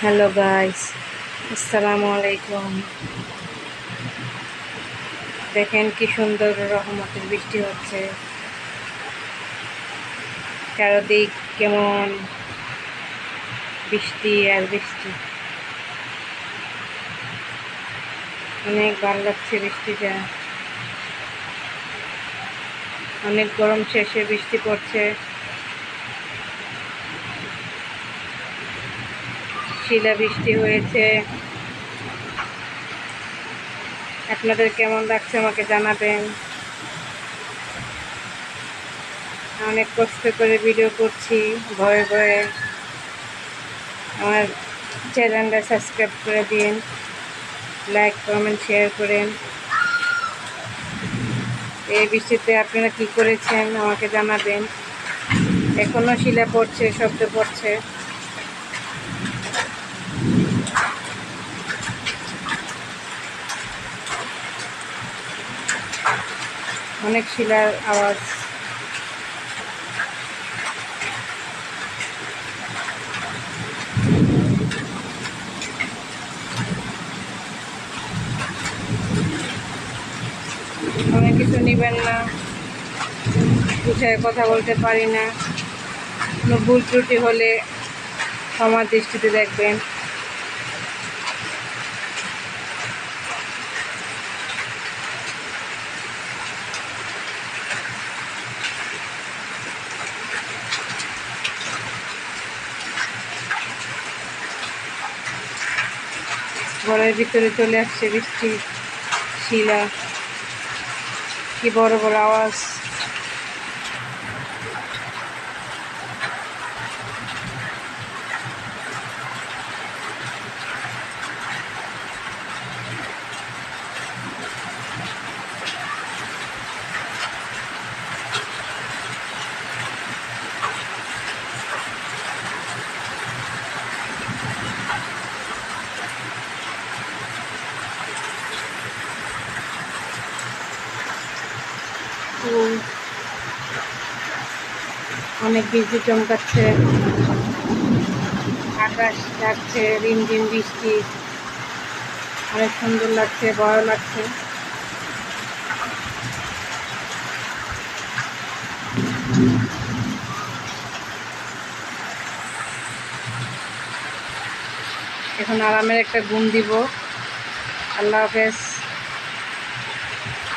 Hello guys, আসসালামু আলাইকুম। দেখেন কি সুন্দর রহমতের বৃষ্টি হচ্ছে। চারদিক কেমন বৃষ্টি আর বৃষ্টি। অনেক ভালো লাগছে বৃষ্টিটা। অনেক গরম শেষে বৃষ্টি পড়ছে। শিলা বৃষ্টি হয়েছে। আপনাদের কেমন লাগছে আমাকে জানাবেন। অনেক কষ্ট করে ভিডিও করছি, ভয়ে ভয়ে। আমার চ্যানেলটা সাবস্ক্রাইব করে দিন, লাইক কমেন্ট শেয়ার করেন। এই বৃষ্টিতে আপনারা কি করেছেন আমাকে জানাবেন। এখনো শিলা পড়ছে, শব্দ পড়ছে। অনেক শিলার আওয়াজ। অনেক কিছু নেবেন না, গুছায় কথা বলতে পারি না। কোনো ভুল ত্রুটি হলে ক্ষমার দৃষ্টিতে দেখবেন। ঘরের ভিতরে চলে আসছে বৃষ্টি, শিলা, কি বড় বড় আওয়াজ। অনেক বিদ্যুৎ চমকাচ্ছে, আকাশ ডাকছে, রিমঝিম বৃষ্টি। অনেক সুন্দর লাগছে, ভয় লাগছে। এখন আরামের একটা ঘুম দিব। আল্লাহ হাফেজ।